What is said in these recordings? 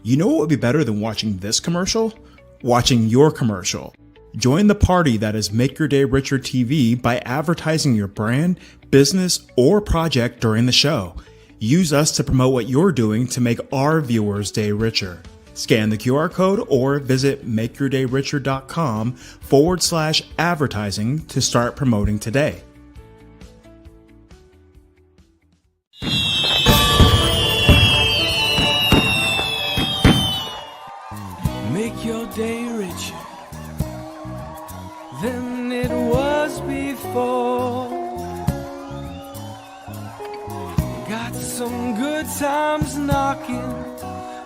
You know what would be better than watching this commercial? Watching your commercial. Join the party that is Make Your Day Richer TV by advertising your brand, business, or project during the show. Use us to promote what you're doing to make our viewers' day richer. Scan the QR code or visit makeyourdayricher.com/advertising to start promoting today. Make your day richer than it was before. Got some good times knocking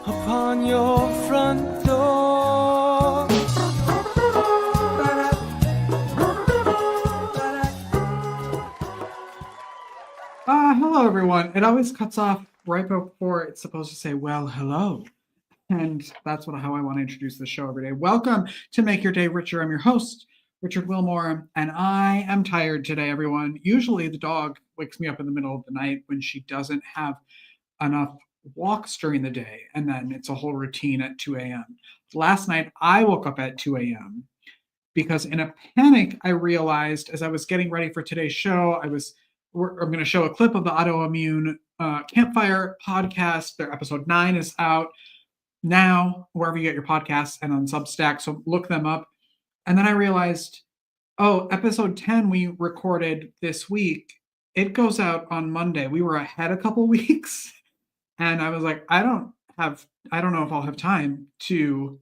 upon your front door. Hello, everyone. It always cuts off right before it's supposed to say, well, hello. And that's how I want to introduce the show every day. Welcome to Make Your Day Richer. I'm your host, Richard Wilmore, and I am tired today, everyone. Usually the dog wakes me up in the middle of the night when she doesn't have enough walks during the day, and then it's a whole routine at 2 a.m. Last night, I woke up at 2 a.m. because in a panic, I realized as I was getting ready for today's show, I'm going to show a clip of the Autoimmune Campfire podcast. Their episode 9 is out now, wherever you get your podcasts, and on Substack, so look them up. And then I realized, episode 10 we recorded this week, it goes out on Monday. We were ahead a couple weeks, and I was like, I don't know if I'll have time to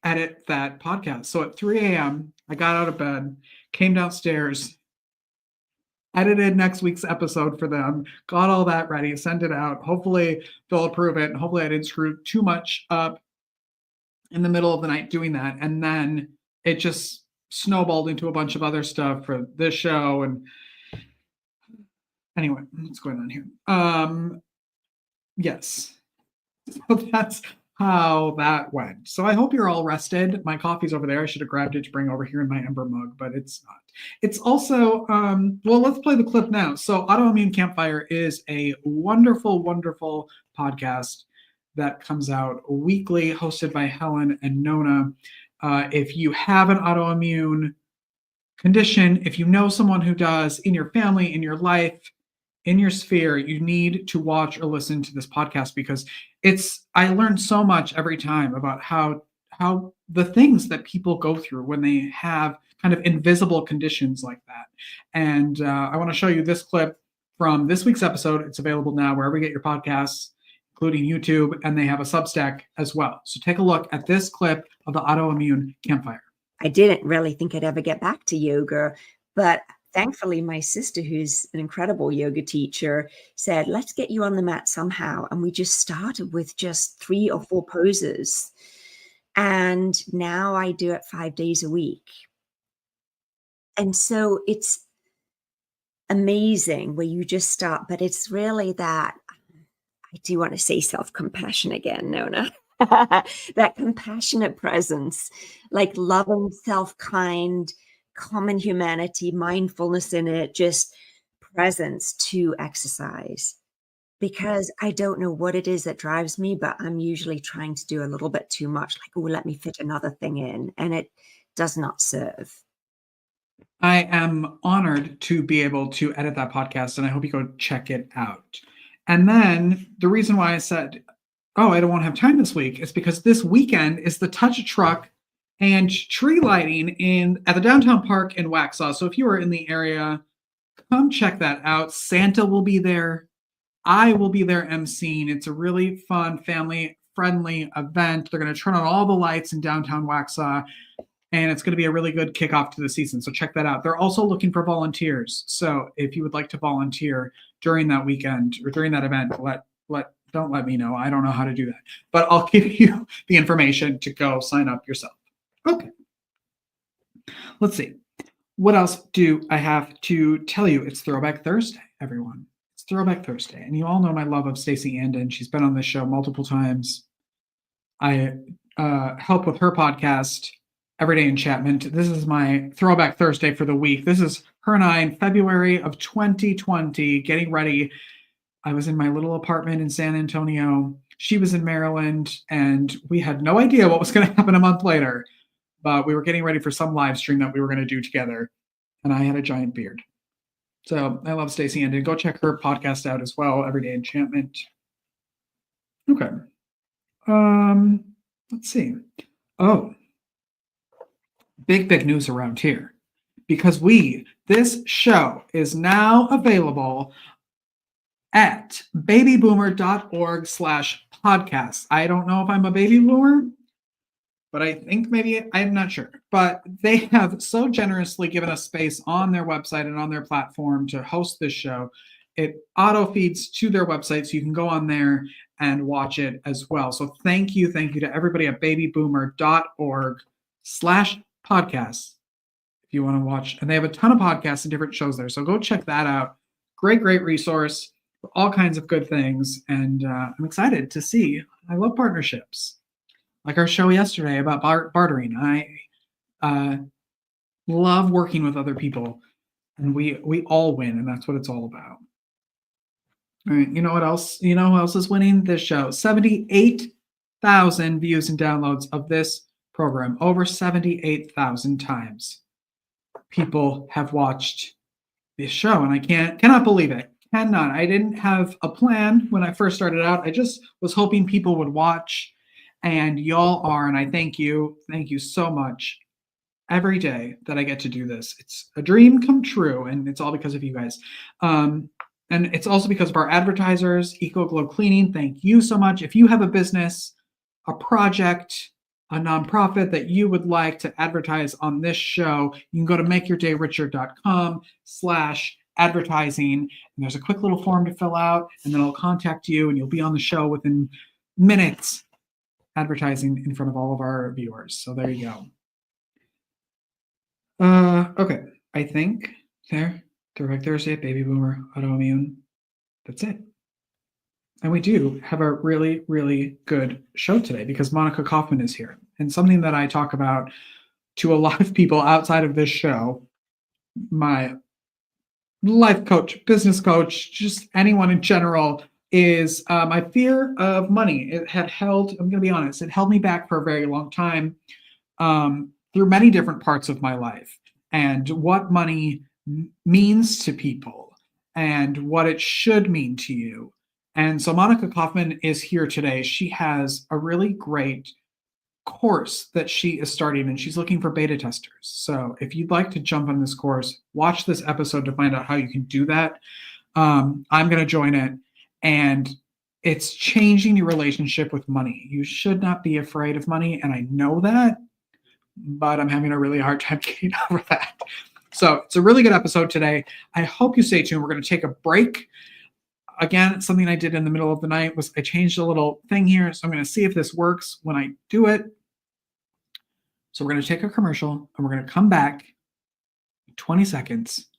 edit that podcast. So at 3 a.m. I got out of bed, came downstairs, edited next week's episode for them, got all that ready, sent it out. Hopefully they'll approve it. And hopefully I didn't screw too much up in the middle of the night doing that. And then it just snowballed into a bunch of other stuff for this show. And anyway, what's going on here? Yes. So that's how that went. So I hope you're all rested. My coffee's over there. I should have grabbed it to bring over here in my Ember mug, but it's not. It's also, let's play the clip now. So Autoimmune Campfire is a wonderful, wonderful podcast that comes out weekly, hosted by Helen and Nona. If you have an autoimmune condition, if you know someone who does, in your family, in your life, in your sphere, you need to watch or listen to this podcast because I learn so much every time about how the things that people go through when they have kind of invisible conditions like that. And I want to show you this clip from this week's episode. It's available now wherever you get your podcasts, including YouTube, and they have a Substack as well. So take a look at this clip of the Autoimmune Campfire. I didn't really think I'd ever get back to yoga, but thankfully, my sister, who's an incredible yoga teacher, said, let's get you on the mat somehow. And we just started with just 3 or 4 poses. And now I do it 5 days a week. And so it's amazing where you just start, but it's really that, I do want to say self-compassion again, Nona. That compassionate presence, like loving, self-kind, common humanity, mindfulness in it, just presence to exercise. Because I don't know what it is that drives me, but I'm usually trying to do a little bit too much, like, let me fit another thing in, and it does not serve. I am honored to be able to edit that podcast, and I hope you go check it out. And then the reason why I said, I don't want to have time this week is because this weekend is the Touch Truck and tree lighting at the downtown park in Waxhaw. So if you are in the area, come check that out. Santa will be there. I will be there emceeing. It's a really fun, family-friendly event. They're going to turn on all the lights in downtown Waxhaw, and it's going to be a really good kickoff to the season. So check that out. They're also looking for volunteers. So if you would like to volunteer during that weekend or during that event, don't let me know. I don't know how to do that, but I'll give you the information to go sign up yourself. Okay. Let's see. What else do I have to tell you? It's Throwback Thursday, everyone. It's Throwback Thursday. And you all know my love of Stacey Andon. She's been on this show multiple times. I help with her podcast, Everyday Enchantment. This is my Throwback Thursday for the week. This is her and I in February of 2020, getting ready. I was in my little apartment in San Antonio. She was in Maryland, and we had no idea what was going to happen a month later. But we were getting ready for some live stream that we were going to do together, and I had a giant beard. So I love Stacey Andon. Go check her podcast out as well, Everyday Enchantment. Okay. Let's see. Oh, big news around here, because this show is now available at babyboomer.org/podcast. I don't know if I'm a baby boomer, but I think maybe, I'm not sure. But they have so generously given us space on their website and on their platform to host this show. It auto feeds to their website, so you can go on there and watch it as well. So thank you to everybody at babyboomer.org/podcast if you want to watch. And they have a ton of podcasts and different shows there. So go check that out. Great resource for all kinds of good things. And I'm excited to see. I love partnerships. Like our show yesterday about bartering. I love working with other people, and we all win, and that's what it's all about. All right, you know what else? You know who else is winning? This show. 78,000 views and downloads of this program. Over 78,000 times people have watched this show, and I cannot believe it. Cannot. I didn't have a plan when I first started out. I just was hoping people would watch, and y'all are, and I thank you. Thank you so much. Every day that I get to do this, it's a dream come true, and it's all because of you guys. And it's also because of our advertisers, Eco Glow Cleaning. Thank you so much. If you have a business, a project, a nonprofit that you would like to advertise on this show, you can go to makeyourdayricher.com/advertising. And there's a quick little form to fill out, and then I'll contact you, and you'll be on the show within minutes, advertising in front of all of our viewers. So there you go. Okay. I think Throwback Thursday, Baby Boomer, Autoimmune. That's it. And we do have a really good show today because Monica Kaufman is here. And something that I talk about to a lot of people outside of this show, my life coach, business coach, just anyone in general, is my fear of money. It had held, I'm going to be honest, it held me back for a very long time through many different parts of my life, and what money means to people and what it should mean to you. And so Monica Kaufman is here today. She has a really great course that she is starting, and she's looking for beta testers. So if you'd like to jump on this course, watch this episode to find out how you can do that. I'm going to join it, and it's changing your relationship with money. You should not be afraid of money, and I know that, but I'm having a really hard time getting over that. So it's a really good episode today. I hope you stay tuned. We're going to take a break. Again, something I did in the middle of the night was I changed a little thing here. So I'm going to see if this works when I do it. So we're going to take a commercial, and we're going to come back in 20 seconds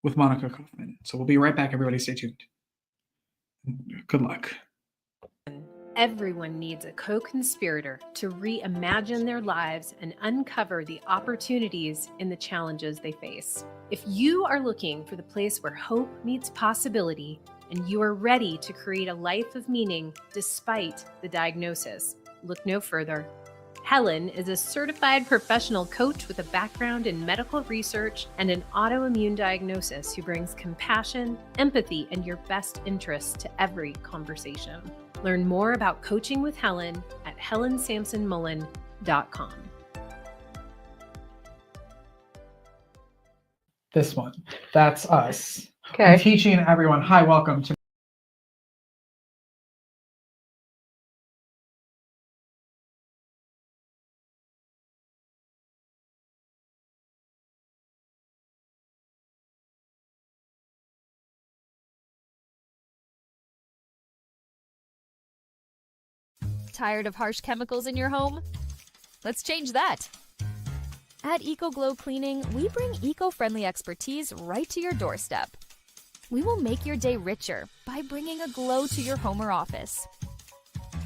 with Monica Kaufman. So we'll be right back. Everybody stay tuned. Good luck. Everyone needs a co-conspirator to reimagine their lives and uncover the opportunities in the challenges they face. If you are looking for the place where hope meets possibility and you are ready to create a life of meaning despite the diagnosis, look no further. Helen is a certified professional coach with a background in medical research and an autoimmune diagnosis who brings compassion, empathy, and your best interests to every conversation. Learn more about coaching with Helen at helensampsonmullen.com. This one. That's us. Okay. I'm teaching everyone. Hi, welcome to Tired of harsh chemicals in your home? Let's change that. At Eco Glow Cleaning, we bring eco-friendly expertise right to your doorstep. We will make your day richer by bringing a glow to your home or office.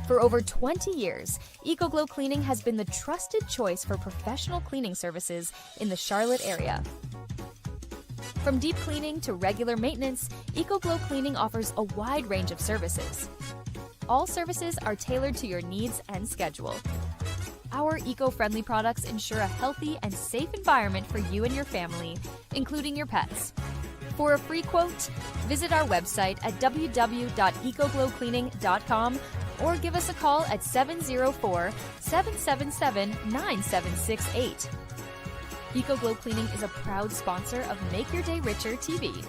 For over 20 years, Eco Glow Cleaning has been the trusted choice for professional cleaning services in the Charlotte area. From deep cleaning to regular maintenance, Eco Glow Cleaning offers a wide range of services. All services are tailored to your needs and schedule. Our eco-friendly products ensure a healthy and safe environment for you and your family, including your pets. For a free quote, visit our website at www.ecoglowcleaning.com or give us a call at 704-777-9768. EcoGlow Cleaning is a proud sponsor of Make Your Day Richer TV.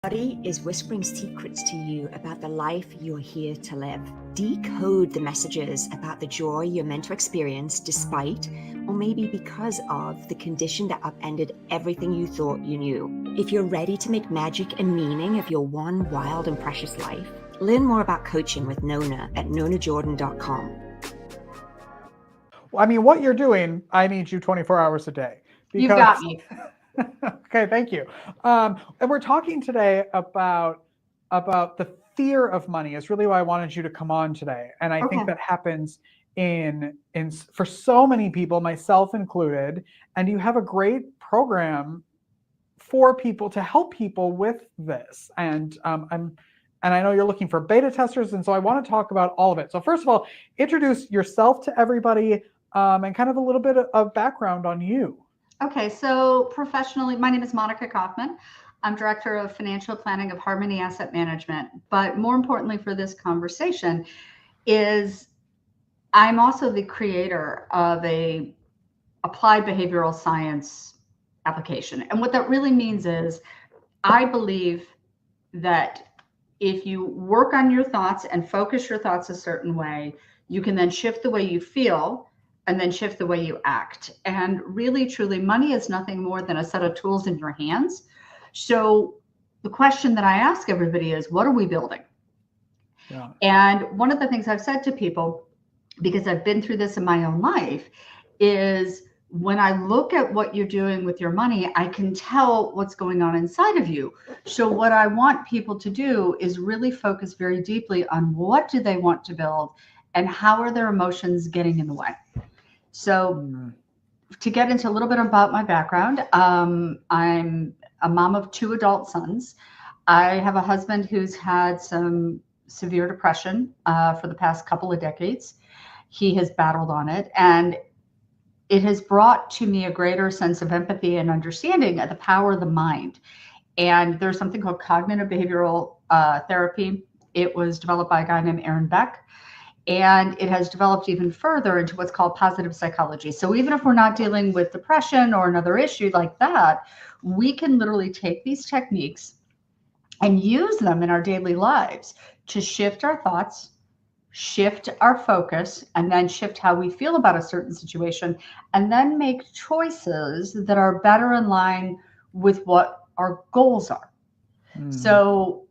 Body is whispering secrets to you about the life you're here to live. Decode the messages about the joy you're meant to experience despite, or maybe because of, the condition that upended everything you thought you knew. If you're ready to make magic and meaning of your one wild and precious life, learn more about coaching with Nona at nonajordan.com. I mean, what you're doing, I need you 24 hours a day. You've got me. Okay, thank you. And we're talking today about the fear of money is really why I wanted you to come on today. And I think that happens in for so many people, myself included. And you have a great program for people to help people with this. And I know you're looking for beta testers, and so I want to talk about all of it. So first of all, introduce yourself to everybody and kind of a little bit of background on you. Okay, so professionally, my name is Monica Kaufman. I'm Director of Financial Planning of Harmony Asset Management. But more importantly for this conversation is I'm also the creator of a applied behavioral science application. And what that really means is I believe that if you work on your thoughts and focus your thoughts a certain way, you can then shift the way you feel and then shift the way you act. And really, truly, money is nothing more than a set of tools in your hands. So the question that I ask everybody is, what are we building? Yeah. And one of the things I've said to people, because I've been through this in my own life, is when I look at what you're doing with your money, I can tell what's going on inside of you. So what I want people to do is really focus very deeply on what do they want to build and how are their emotions getting in the way. So to get into a little bit about my background, I'm a mom of 2 adult sons. I have a husband who's had some severe depression for the past couple of decades. He has battled on it, and it has brought to me a greater sense of empathy and understanding of the power of the mind. And there's something called cognitive behavioral therapy. It was developed by a guy named Aaron Beck. And it has developed even further into what's called positive psychology. So even if we're not dealing with depression or another issue like that, we can literally take these techniques and use them in our daily lives to shift our thoughts, shift our focus, and then shift how we feel about a certain situation, and then make choices that are better in line with what our goals are. So,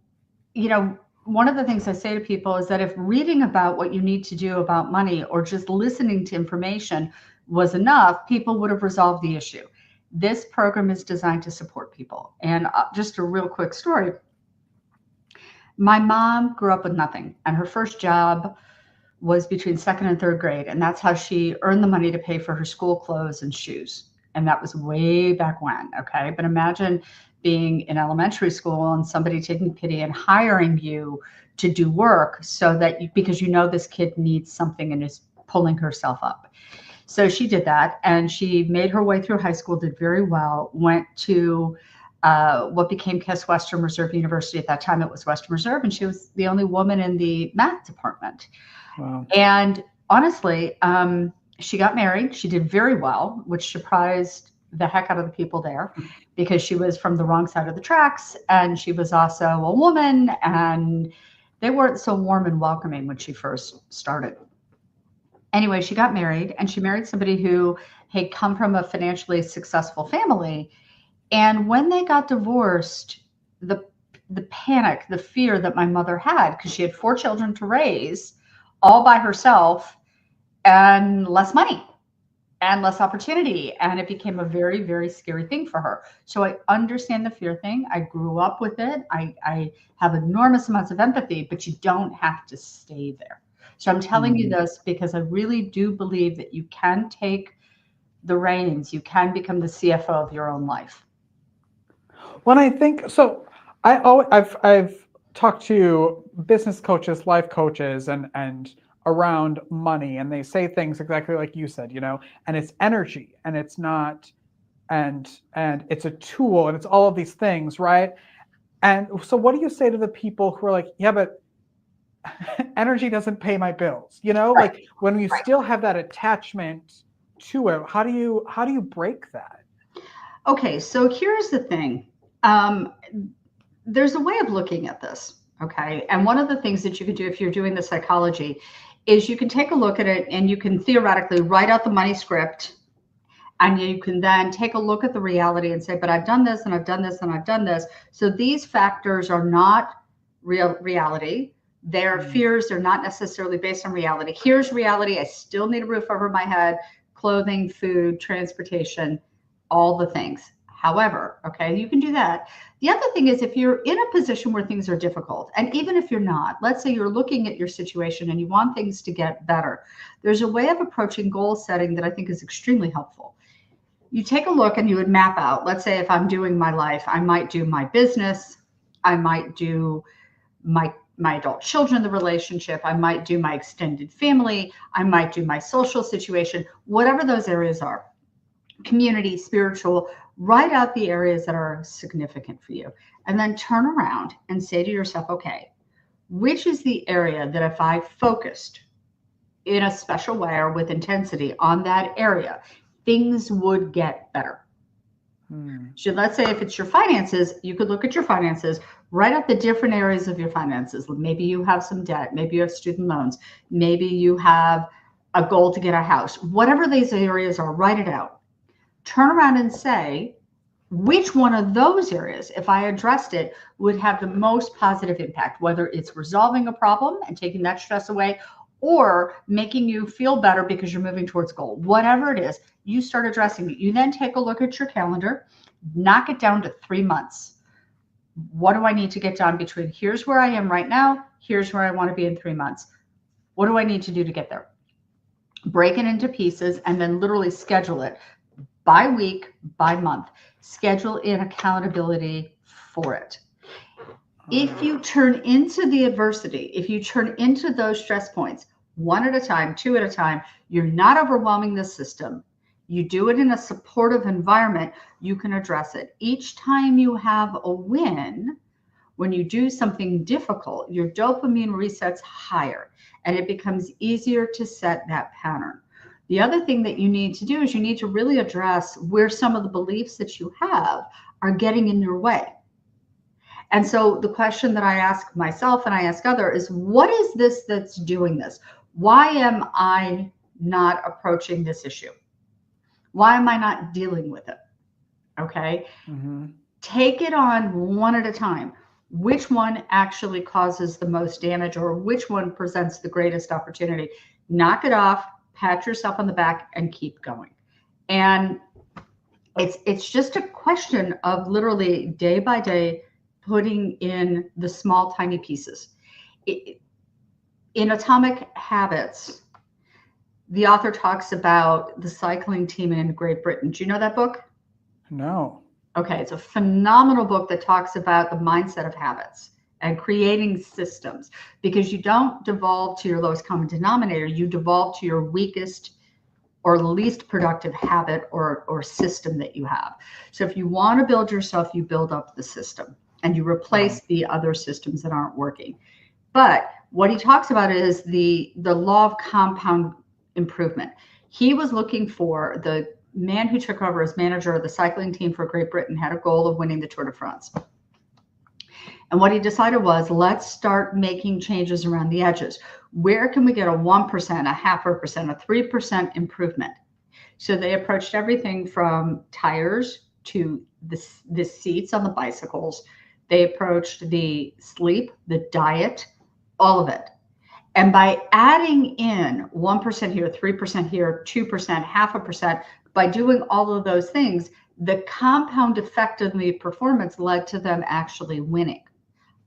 one of the things I say to people is that if reading about what you need to do about money or just listening to information was enough, people would have resolved the issue. This program is designed to support people. And just a real quick story. My mom grew up with nothing, and her first job was between 2nd and 3rd grade. And that's how she earned the money to pay for her school clothes and shoes. And that was way back when, okay? But imagine being in elementary school and somebody taking pity and hiring you to do work so that because this kid needs something and is pulling herself up. So she did that, and she made her way through high school, did very well, went to what became Kiss Western Reserve University. At that time it was Western Reserve, and she was the only woman in the math department. Wow. And honestly, she got married. She did very well, which surprised the heck out of the people there, because she was from the wrong side of the tracks, and she was also a woman, and they weren't so warm and welcoming when she first started. Anyway, she got married, and she married somebody who had come from a financially successful family. And when they got divorced, the panic, the fear that my mother had, because she had 4 children to raise all by herself and less money and less opportunity. And it became a very, very scary thing for her. So I understand the fear thing. I grew up with it. I have enormous amounts of empathy, but you don't have to stay there. So I'm telling you this because I really do believe that you can take the reins. You can become the CFO of your own life. When I think, so I've talk to business coaches, life coaches, and around money, and they say things exactly like you said, and it's energy, and it's not, and it's a tool, and it's all of these things, right? And so what do you say to the people who are like, yeah, but energy doesn't pay my bills, like when you still have that attachment to it, how do you break that? Okay, so here's the thing. There's a way of looking at this, okay? And one of the things that you can do if you're doing the psychology is you can take a look at it and you can theoretically write out the money script, and you can then take a look at the reality and say, but I've done this and I've done this and I've done this. So these factors are not reality. They're fears. They're not necessarily based on reality. Here's reality. I still need a roof over my head, clothing, food, transportation, all the things. However, okay, you can do that. The other thing is if you're in a position where things are difficult, and even if you're not, let's say you're looking at your situation and you want things to get better, there's a way of approaching goal setting that I think is extremely helpful. You take a look and you would map out, let's say if I'm doing my life, I might do my business, I might do my adult children, the relationship, I might do my extended family, I might do my social situation, whatever those areas are, community, spiritual, write out the areas that are significant for you, and then turn around and say to yourself, okay, which is the area that if I focused in a special way or with intensity on that area, things would get better. So let's say if it's your finances, you could look at your finances, write out the different areas of your finances. Maybe you have some debt, maybe you have student loans, maybe you have a goal to get a house, whatever these areas are, write it out. Turn around and say, which one of those areas, if I addressed it, would have the most positive impact, whether it's resolving a problem and taking that stress away, or making you feel better because you're moving towards goal. Whatever it is, you start addressing it. You then take a look at your calendar, knock it down to 3 months. What do I need to get done between here's where I am right now, here's where I want to be in 3 months? What do I need to do to get there? Break it into pieces and then literally schedule it by week, by month. Schedule in accountability for it. If you turn into the adversity, if you turn into those stress points, 1 at a time, 2 at a time, you're not overwhelming the system. You do it in a supportive environment, you can address it. Each time you have a win, when you do something difficult, your dopamine resets higher and it becomes easier to set that pattern. The other thing that you need to do is you need to really address where some of the beliefs that you have are getting in your way. And so the question that I ask myself and I ask others is, what is this that's doing this? Why am I not approaching this issue? Why am I not dealing with it? Okay. Take it on 1 at a time. Which one actually causes the most damage, or which one presents the greatest opportunity? Knock it off, pat yourself on the back, and keep going. And it's just a question of literally day by day putting in the small, tiny pieces. In Atomic Habits, the author talks about the cycling team in Great Britain. Do you know that book? No. Okay, it's a phenomenal book that talks about the mindset of habits and creating systems, because you don't devolve to your lowest common denominator, you devolve to your weakest or least productive habit or system that you have. So if you want to build yourself, you build up the system and you replace the other systems that aren't working. But what he talks about is the law of compound improvement. He was looking for, the man who took over as manager of the cycling team for Great Britain had a goal of winning the Tour de France. And what he decided was, let's start making changes around the edges. Where can we get a 1%, a 0.5%, a 3% improvement? So they approached everything from tires to the seats on the bicycles. They approached the sleep, the diet, all of it. And by adding in 1% here, 3% here, 2%, 0.5%, by doing all of those things, the compound effect of the performance led to them actually winning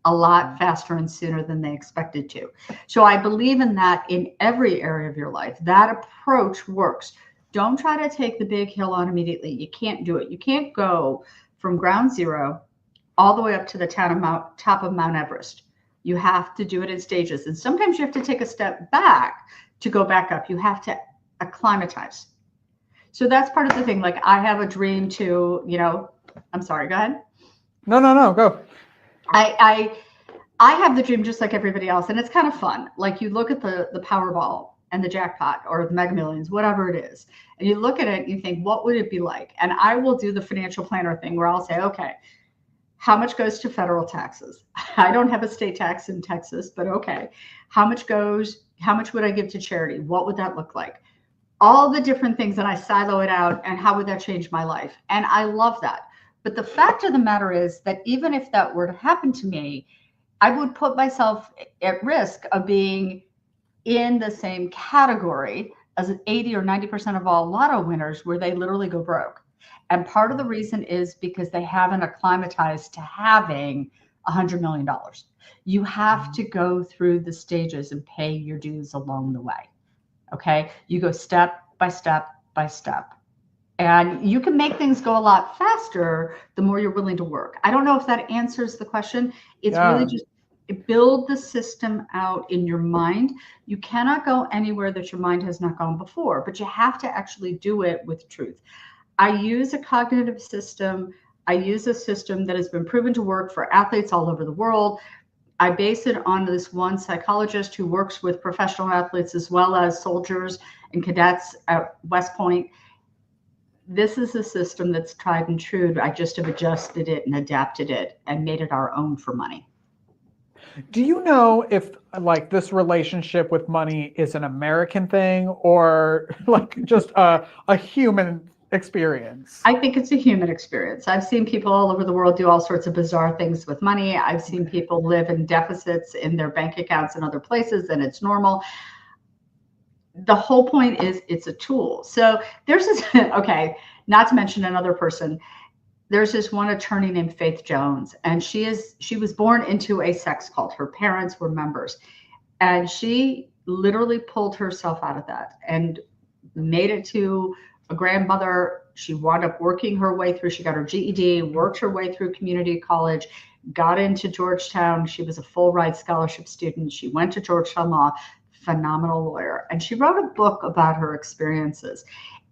a lot faster and sooner than they expected to. So I believe in that in every area of your life. That approach works. Don't try to take the big hill on immediately. You can't do it. You can't go from ground zero all the way up to the top of Mount Everest You have to do it in stages. And sometimes you have to take a step back to go back up. You have to acclimatize. So that's part of the thing. Like I have a dream to, I'm sorry, go ahead. No, go. I have the dream just like everybody else. And it's kind of fun. Like you look at the Powerball and the jackpot or the Mega Millions, whatever it is. And you look at it and you think, what would it be like? And I will do the financial planner thing where I'll say, okay, how much goes to federal taxes? I don't have a state tax in Texas, but okay. How much would I give to charity? What would that look like? All the different things, and I silo it out, and how would that change my life? And I love that. But the fact of the matter is that even if that were to happen to me, I would put myself at risk of being in the same category as 80 or 90% of all lotto winners where they literally go broke. And part of the reason is because they haven't acclimatized to having $100 million. You have to go through the stages and pay your dues along the way. Okay. You go step by step by step. And you can make things go a lot faster the more you're willing to work. I don't know if that answers the question. It's really just build the system out in your mind. You cannot go anywhere that your mind has not gone before, but you have to actually do it with truth. I use a cognitive system. I use a system that has been proven to work for athletes all over the world. I base it on this one psychologist who works with professional athletes as well as soldiers and cadets at West Point. This is a system that's tried and true. I just have adjusted it and adapted it and made it our own for money. Do you know if like this relationship with money is an American thing or like just a human experience? I think it's a human experience. I've seen people all over the world do all sorts of bizarre things with money. I've seen people live in deficits in their bank accounts in other places, and it's normal. The whole point is it's a tool. So there's this, okay, not to mention another person. There's this one attorney named Faith Jones, and she was born into a sex cult. Her parents were members, and she literally pulled herself out of that and made it to a grandmother. She wound up working her way through. She got her GED, worked her way through community college, got into Georgetown. She was a full ride scholarship student. She went to Georgetown Law, phenomenal lawyer. And she wrote a book about her experiences.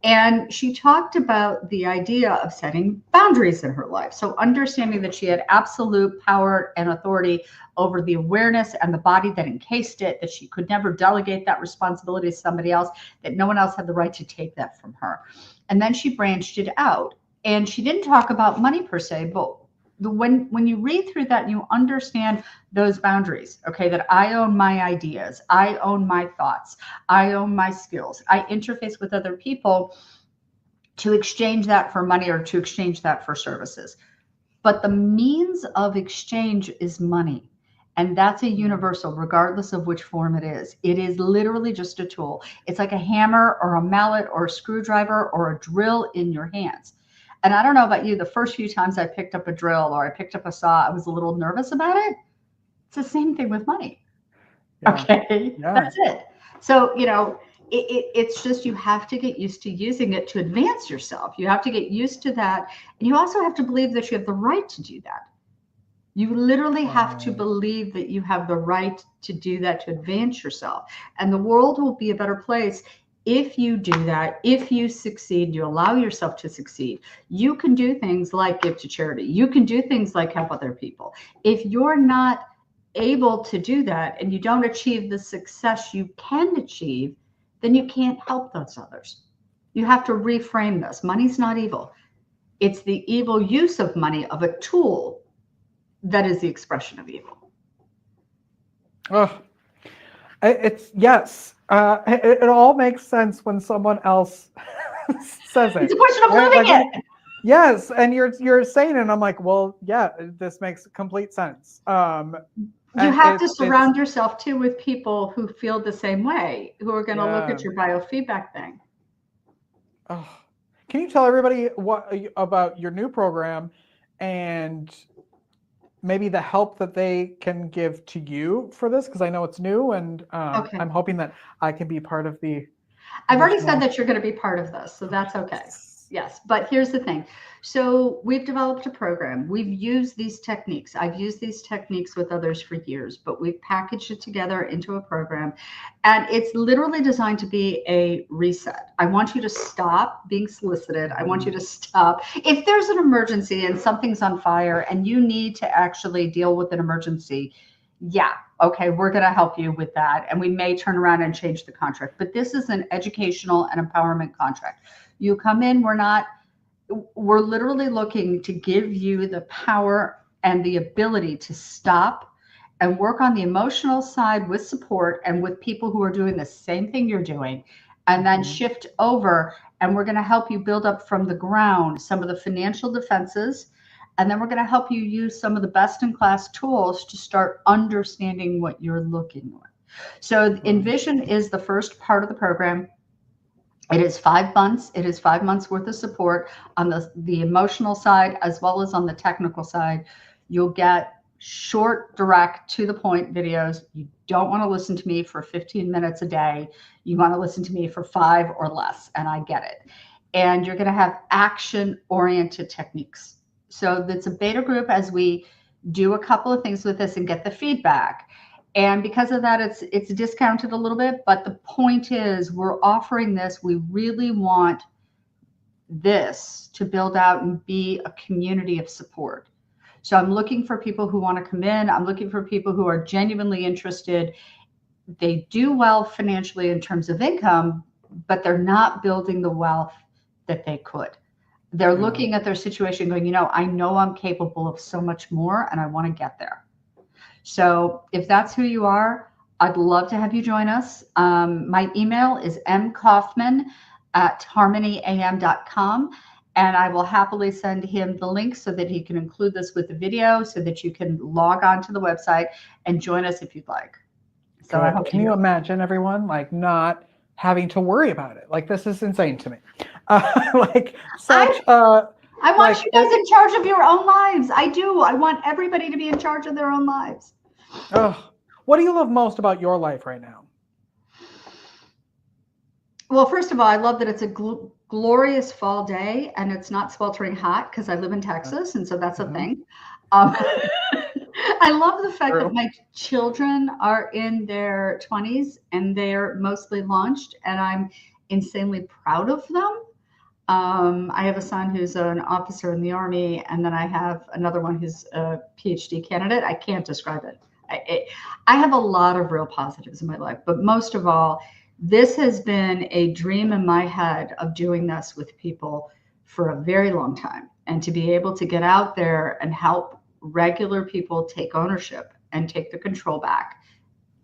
And she talked about the idea of setting boundaries in her life. So understanding that she had absolute power and authority over the awareness and the body that encased it, that she could never delegate that responsibility to somebody else, that no one else had the right to take that from her. And then she branched it out. And she didn't talk about money per se, but when you read through that, you understand those boundaries, okay, that I own my ideas, I own my thoughts, I own my skills, I interface with other people to exchange that for money or to exchange that for services. But the means of exchange is money. And that's a universal, regardless of which form it is. It is literally just a tool. It's like a hammer or a mallet or a screwdriver or a drill in your hands. And I don't know about you, the first few times I picked up a drill or I picked up a saw, I was a little nervous about it. It's the same thing with money. Yeah. Okay, yeah. That's it. So, it's just you have to get used to using it to advance yourself. You have to get used to that. And you also have to believe that you have the right to do that. You literally have to believe that you have the right to do that, to advance yourself. And the world will be a better place if you do that. If you succeed, you allow yourself to succeed. You can do things like give to charity. You can do things like help other people. If you're not able to do that and you don't achieve the success you can achieve, then you can't help those others. You have to reframe this. Money's not evil. It's the evil use of money, of a tool, that is the expression of evil. Oh, it's yes. It all makes sense when someone else says it. It's a question of living it. Yes, and you're saying it, and I'm like, well, yeah, this makes complete sense. You have to surround yourself too with people who feel the same way, who are going to look at your biofeedback thing. Oh, can you tell everybody what about your new program and maybe the help that they can give to you for this? Because I know it's new, and okay. I'm hoping that I can be part of the. I've already said that you're going to be part of this, so that's okay. Yes. But here's the thing. So we've developed a program. We've used these techniques. I've used these techniques with others for years, but we've packaged it together into a program. And it's literally designed to be a reset. I want you to stop being solicited. I want you to stop. If there's an emergency and something's on fire and you need to actually deal with an emergency, yeah, okay, we're going to help you with that. And we may turn around and change the contract. But this is an educational and empowerment contract. You come in, we're literally looking to give you the power and the ability to stop and work on the emotional side with support and with people who are doing the same thing you're doing, and then shift over. And we're going to help you build up from the ground some of the financial defenses. And then we're going to help you use some of the best in class tools to start understanding what you're looking at. So Envision is the first part of the program. It is 5 months. It is 5 months worth of support on the emotional side as well as on the technical side. You'll get short, direct, to the point videos. You don't want to listen to me for 15 minutes a day. You want to listen to me for 5 or less, and I get it. And you're going to have action-oriented techniques. So that's a beta group as we do a couple of things with this and get the feedback. And because of that, it's discounted a little bit. But the point is, we're offering this. We really want this to build out and be a community of support. So I'm looking for people who want to come in. I'm looking for people who are genuinely interested. They do well financially in terms of income, but they're not building the wealth that they could. They're looking at their situation going, I know I'm capable of so much more and I want to get there. So if that's who you are, I'd love to have you join us. My email is mkaufman@harmonyam.com, and I will happily send him the link so that he can include this with the video so that you can log on to the website and join us if you'd like. So I hope Can you imagine everyone not having to worry about it? This is insane to me. I want you guys in charge of your own lives. I do. I want everybody to be in charge of their own lives. Oh, what do you love most about your life right now? Well, first of all, I love that it's a glorious fall day and it's not sweltering hot because I live in Texas, and so that's a thing. I love the fact that my children are in their 20s and they're mostly launched, and I'm insanely proud of them. I have a son who's an officer in the Army, and then I have another one who's a PhD candidate. I can't describe it. I have a lot of real positives in my life, but most of all, this has been a dream in my head of doing this with people for a very long time, and to be able to get out there and help regular people take ownership and take the control back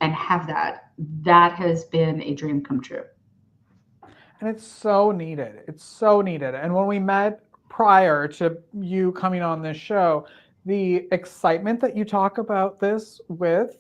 and have that has been a dream come true. And it's so needed. It's so needed. And when we met prior to you coming on this show, the excitement that you talk about this with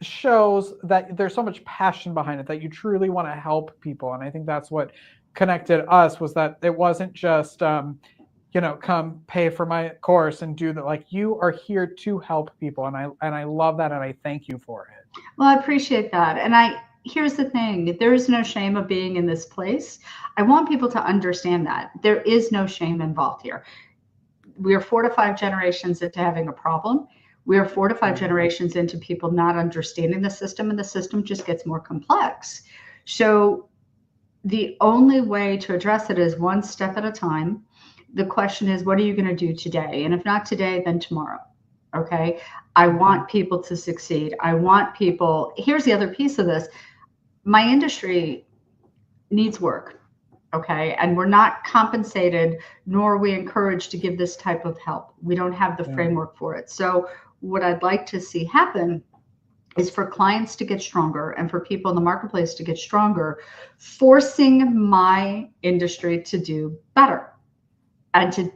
shows that there's so much passion behind it, that you truly want to help people. And I think that's what connected us, was that it wasn't just, come pay for my course and do that. You are here to help people. And I love that. And I thank you for it. Well, I appreciate that. And here's the thing, there is no shame of being in this place. I want people to understand that there is no shame involved here. We are 4 to 5 generations into having a problem. We are 4 to 5 generations into people not understanding the system, and the system just gets more complex. So the only way to address it is one step at a time. The question is, what are you going to do today? And if not today, then tomorrow. Okay. I want people to succeed. I want people. Here's the other piece of this. My industry needs work. Okay. And we're not compensated, nor are we encouraged to give this type of help. We don't have the framework for it. So what I'd like to see happen is for clients to get stronger and for people in the marketplace to get stronger, forcing my industry to do better and to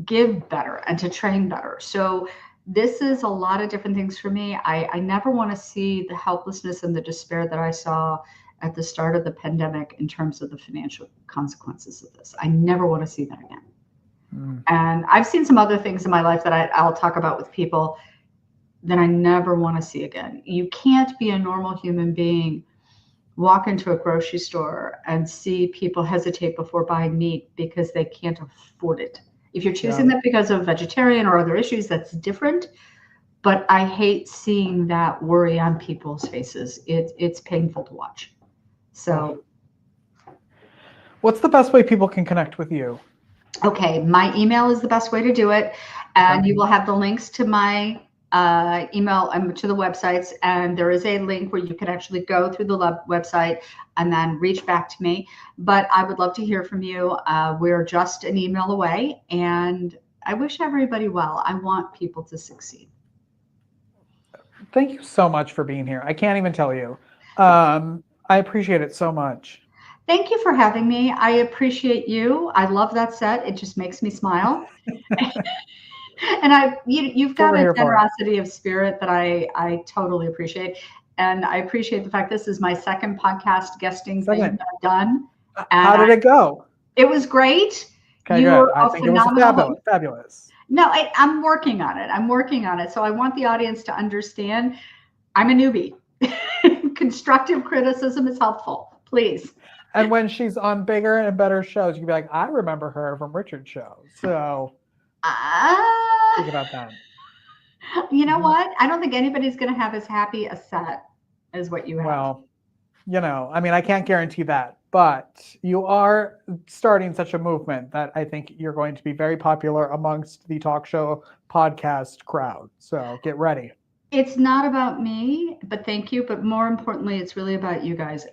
give better and to train better. So this is a lot of different things for me. I never want to see the helplessness and the despair that I saw at the start of the pandemic in terms of the financial consequences of this. I never want to see that again. And I've seen some other things in my life that I'll talk about with people that I never want to see again. You can't be a normal human being walk into a grocery store and see people hesitate before buying meat because they can't afford it. If you're choosing that because of vegetarian or other issues, that's different. But I hate seeing that worry on people's faces. It's painful to watch. So, what's the best way people can connect with you? okay, my email is the best way to do it. And you will have the links to my email and to the websites. And there is a link where you can actually go through the website and then reach back to me. But I would love to hear from you. We're just an email away. And I wish everybody well. I want people to succeed. Thank you so much for being here. I can't even tell you. I appreciate it so much. Thank you for having me. I appreciate you. I love that set. It just makes me smile. And you've got a generosity of spirit that I totally appreciate. And I appreciate the fact this is my second podcast guesting thing that I've done. How did it go? It was great. Okay, good. I think it was fabulous. No, I'm working on it. I'm working on it. So I want the audience to understand I'm a newbie. Constructive criticism is helpful, please. And when she's on bigger and better shows, you can be like, I remember her from Richard's show. So think about that. You know what? I don't think anybody's going to have as happy a set as what you have. Well, I mean, I can't guarantee that, but you are starting such a movement that I think you're going to be very popular amongst the talk show podcast crowd. So get ready. It's not about me, but thank you. But more importantly, it's really about you guys.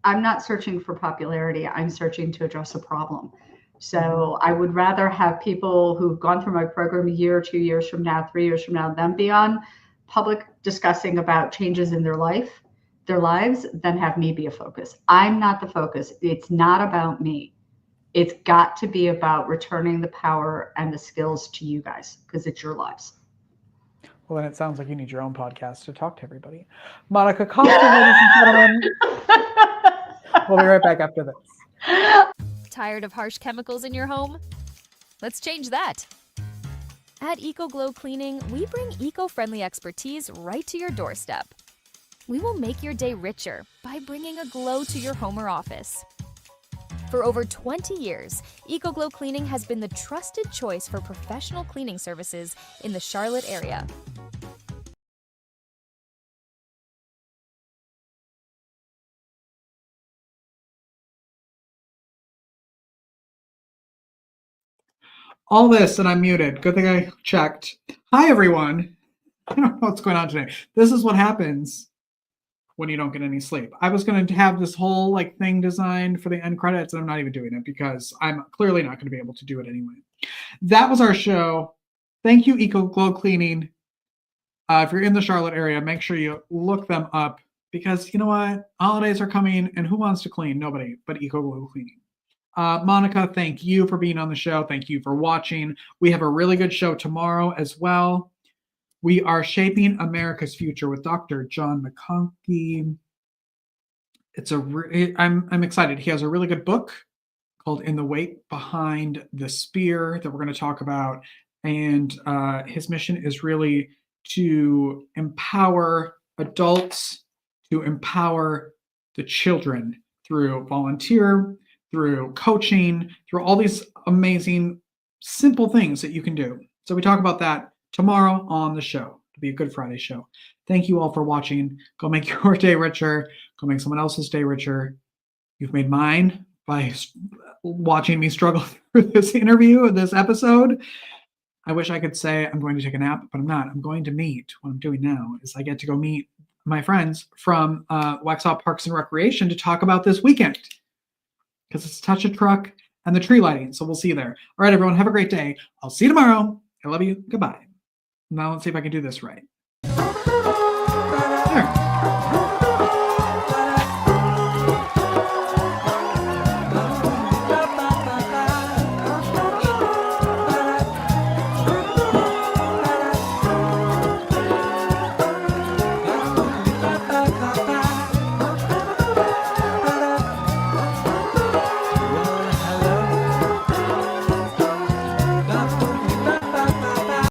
I'm not searching for popularity. I'm searching to address a problem. So I would rather have people who've gone through my program a year, 2 years from now, 3 years from now, them be on public discussing about changes in their lives, than have me be a focus. I'm not the focus. It's not about me. It's got to be about returning the power and the skills to you guys because it's your lives. Well, then it sounds like you need your own podcast to talk to everybody. Monica Kaufman, ladies and gentlemen. We'll be right back after this. Tired of harsh chemicals in your home? Let's change that. At EcoGlow Cleaning, we bring eco-friendly expertise right to your doorstep. We will make your day richer by bringing a glow to your home or office. For over 20 years, EcoGlow Cleaning has been the trusted choice for professional cleaning services in the Charlotte area. All this, and I'm muted. Good thing I checked. Hi, everyone. I don't know what's going on today. This is what happens when you don't get any sleep. I was going to have this whole thing designed for the end credits, and I'm not even doing it because I'm clearly not going to be able to do it anyway. That was our show. Thank you, EcoGlow Cleaning. If you're in the Charlotte area, make sure you look them up because you know what? Holidays are coming, and who wants to clean? Nobody, but EcoGlow Cleaning. Monica, thank you for being on the show. Thank you for watching. We have a really good show tomorrow as well. We are shaping America's future with Dr. John McConkie. I'm excited. He has a really good book called In the Weight Behind the Spear that we're going to talk about. And his mission is really to empower adults, to empower the children through volunteer, through coaching, through all these amazing, simple things that you can do. So we talk about that tomorrow on the show. It'll be a Good Friday show. Thank you all for watching. Go make your day richer. Go make someone else's day richer. You've made mine by watching me struggle through this interview and this episode. I wish I could say I'm going to take a nap, but I'm not. I'm going to meet. What I'm doing now is I get to go meet my friends from Waxhaw Parks and Recreation to talk about this weekend because it's Touch a Truck and the tree lighting. So we'll see you there. All right, everyone, have a great day. I'll see you tomorrow. I love you. Goodbye. Now let's see if I can do this right.